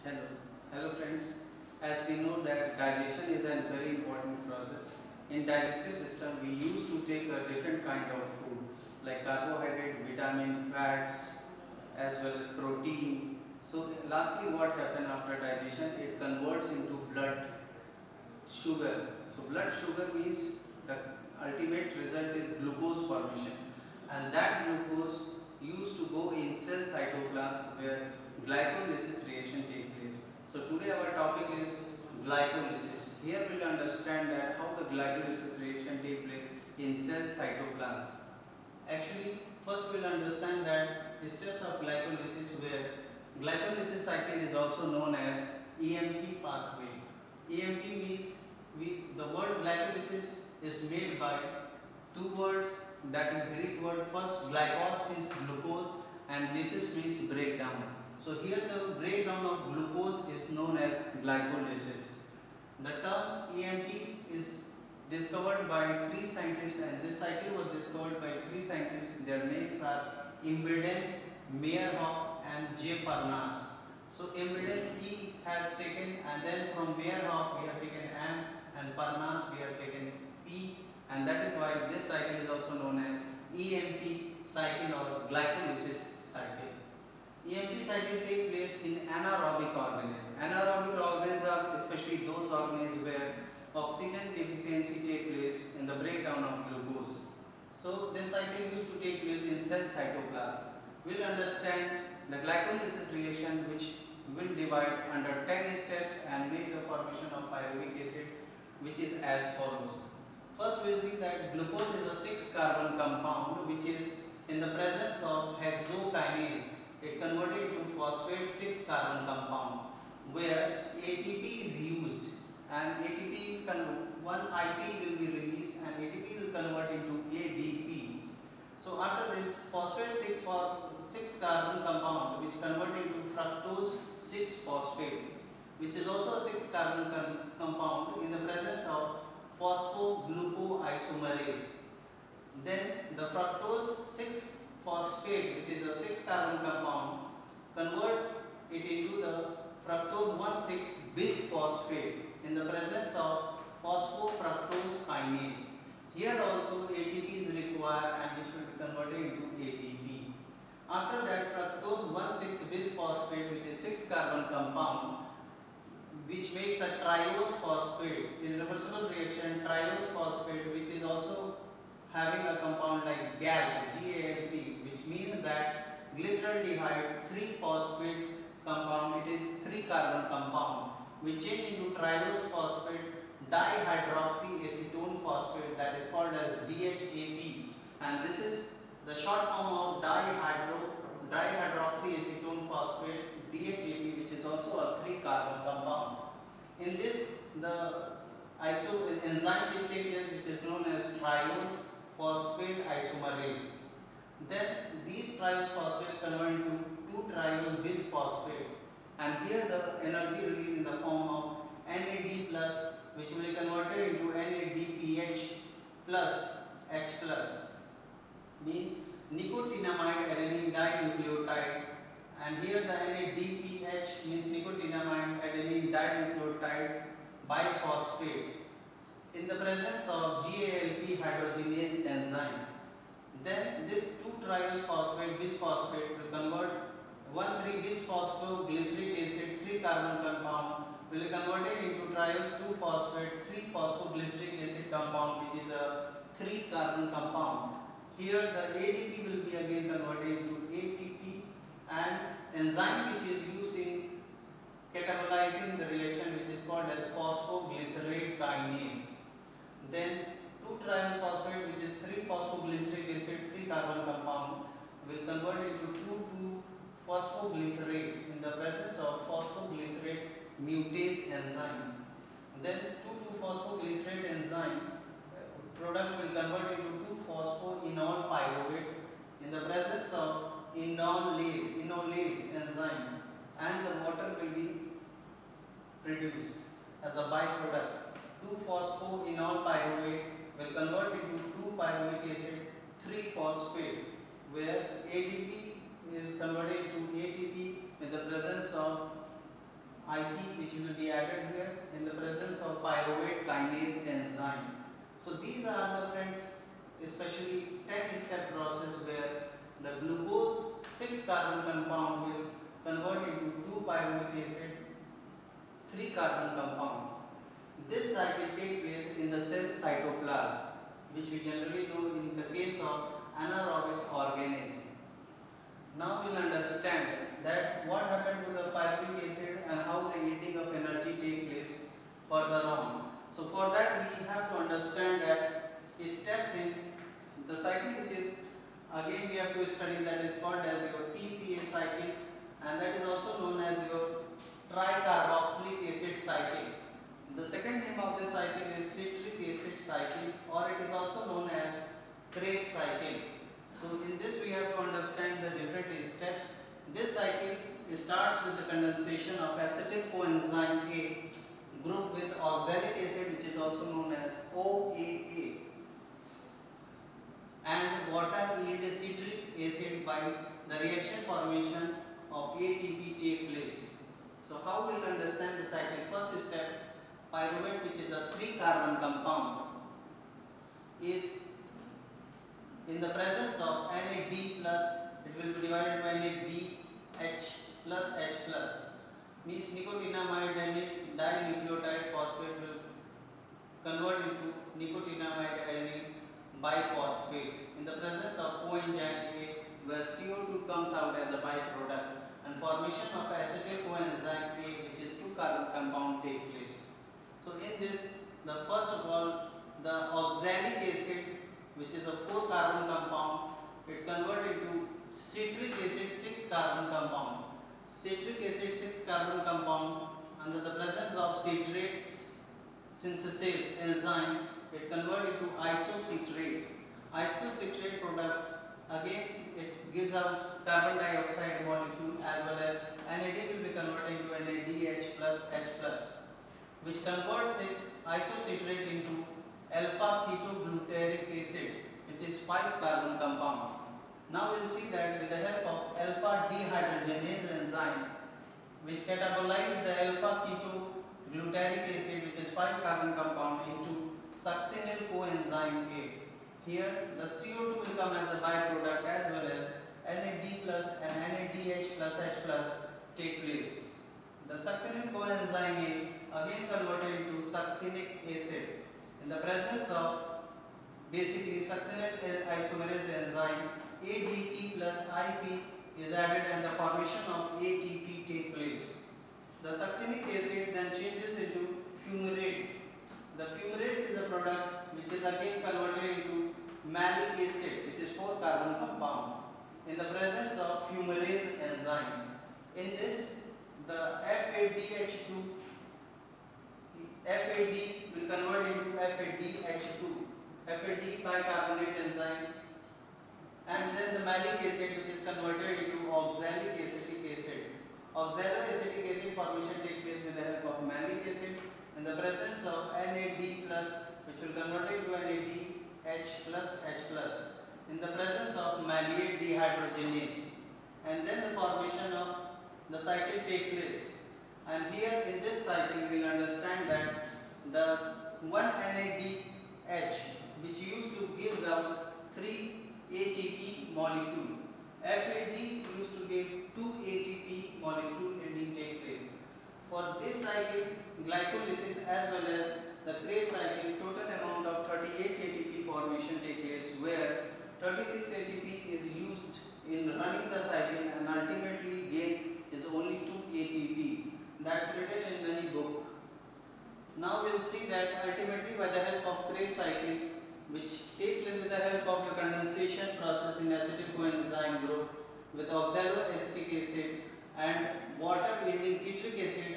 Hello, hello friends. As we know that digestion is a very important process. In digestive system, we used to take a different kind of food like carbohydrate, vitamin, fats, as well as protein. So lastly, what happens after digestion? It converts into blood sugar. So blood sugar means the ultimate result is glucose formation, and that glucose used to go in cell cytoplasm where glycolysis reaction take place. So today our topic is glycolysis. Here we'll understand that how the glycolysis reaction take place in cell cytoplasm. Actually, first we'll understand that the steps of glycolysis where glycolysis cycle is also known as EMP pathway. EMP means the word glycolysis is made by two words, that is Greek word. First, glycos means glucose and lysis means breakdown. So here the breakdown of glucose is known as glycolysis. The term EMP is discovered by three scientists, and this cycle was discovered by three scientists. Their names are Imbeden, Meyerhoff and J. Parnas. So Imbeden E has taken, and then from Meyerhoff we have taken M, and Parnas we have taken P, and that is why this cycle is also known as EMP cycle or glycolysis cycle. EMP cycle take place in anaerobic organisms. Anaerobic organisms are especially those organisms where oxygen deficiency take place in the breakdown of glucose. So this cycle used to take place in cell cytoplasm. We'll understand the glycolysis reaction, which will divide under 10 steps and make the formation of pyruvic acid, which is as follows. First we'll see that glucose is a 6 carbon compound which is in the presence of hexokinase. It converted to phosphate 6 carbon compound where ATP is used, and ATP is one IP will be released and ATP will convert into ADP. So after this phosphate 6 carbon compound which convert into fructose 6 phosphate, which is also a 6 carbon compound in the presence of phosphoglucoisomerase. Then the fructose 6 phosphate, which is a 6 carbon compound, convert it into the fructose 1,6 bisphosphate in the presence of phosphofructose kinase. Here also ATP is required and which will be converted into ATP. After that, fructose 1,6 bisphosphate, which is 6 carbon compound, which makes a triose phosphate in reversible reaction, triose phosphate, which is also having a compound like GALP, GALP, which means that glyceraldehyde 3-phosphate compound, it is 3 carbon compound, which change into triose phosphate dihydroxyacetone phosphate, that is called as DHAP, and this is the short form of dihydroxyacetone phosphate, DHAP, which is also a 3 carbon compound. In this, the enzyme which takes place, which is known as triose phosphate isomerase. Then these triose phosphate convert into 2-triose bisphosphate, and here the energy released in the form of NAD plus, which will be converted into NADPH plus H plus, means nicotinamide adenine dinucleotide, and here the NADPH means nicotinamide adenine dinucleotide biphosphate in the presence of GALP hydrogenase enzyme. Then this 2-triose phosphate bisphosphate will convert 1,3-bisphosphoglyceric acid 3 carbon compound will be converted into triose 2-phosphate 3-phosphoglyceric acid compound, which is a 3 carbon compound. Here the ADP will be again converted into ATP, and enzyme which is used in catabolizing the reaction, which is called as phosphoglycerate kinase. Then 2-triose phosphate, which is 3-phosphoglyceric acid 3 carbon compound, will convert into 2,2-phosphoglycerate in the presence of phosphoglycerate mutase enzyme. Then 2,2-phosphoglycerate enzyme product will convert into 2-phosphoenol pyruvate in the presence of enolase enzyme, and the water will be produced as a byproduct. 2-phosphoenol pyruvate will convert into 2-pyruvic acid 3-phosphate, where ADP is converted to ATP in the presence of IP which will be added here in the presence of pyruvate kinase enzyme. So these are the friends especially 10 step process where the glucose 6 carbon compound will convert into 2 pyruvic acid 3 carbon compound. This cycle takes place in the cell cytoplasm, which we generally know in the case of anaerobic organism. Now we'll understand that what happened to the pyruvic acid and how the yielding of energy take place further on. So for that we have to understand that it steps in the cycle, which is again we have to study, that is called as your TCA cycle, and that is also known as your tricarboxylic acid cycle. The second name of this cycle is citric acid cycle, or it is also known as Krebs cycle. So in this we have to understand the different steps. This cycle starts with the condensation of acetyl coenzyme A group with oxalic acid, which is also known as OAA, and water yield citric acid by the reaction formation of ATP take place. So how we will understand the cycle? First step, pyruvate, which is a 3 carbon compound, is in the presence of NAD plus, it will be divided by NADH plus H plus, means nicotinamide and dinucleotide phosphate will convert into nicotinamide adenine biphosphate in the presence of coenzyme A, where CO2 comes out as a byproduct, and formation of acetyl coenzyme A, which is 2 carbon compound, take place. So in this, the first of all, the oxalic acid, which is a 4 carbon compound, it converts into citric acid 6 carbon compound. Citric acid 6 carbon compound, under the presence of citrate synthesis enzyme, it converts into isocitrate. Isocitrate product, again it gives out carbon dioxide molecule, as well as NAD will be converted into NADH plus H plus, which converts it isocitrate into alpha ketoglutaric acid, which is 5 carbon compound. Now we will see that with the help of alpha dehydrogenase enzyme, which catabolize the alpha ketoglutaric acid, which is 5 carbon compound, into succinyl coenzyme A. Here the CO2 will come as a byproduct, as well as NAD plus and NADH plus H plus take place. The succinyl coenzyme A again converted into succinic acid in the presence of basically succinyl isomerase enzyme. ADP plus IP is added and the formation of ATP take place. The succinic acid then changes into fumarate. The fumarate is a product which is again converted into malic acid, which is 4 carbon compound, in the presence of fumarase enzyme. In this, the FAD will convert into FADH2, FAD bicarbonate enzyme, and then the malic acid, which is converted into oxalic acetic acid. Oxaloacetic acid formation takes place with the help of malic acid in the presence of NAD plus, which will convert into NADH plus H plus, in the presence of maleate dehydrogenase, and then the formation of the cycle take place. And here in this cycle we will understand that the 1 NADH, which used to give out 3 ATP molecule, FAD used to give 2 ATP molecule ending take place. For this cycle, glycolysis as well as the Krebs cycle, total amount of 38 ATP formation take place, where 36 ATP is used in running the cycle and ultimately gain is only 2 ATP. That's written in many books. Now we will see that ultimately by the help of Krebs cycle, which take place with the help of the condensation process in acetyl coenzyme group with oxaloacetic acid and water yielding citric acid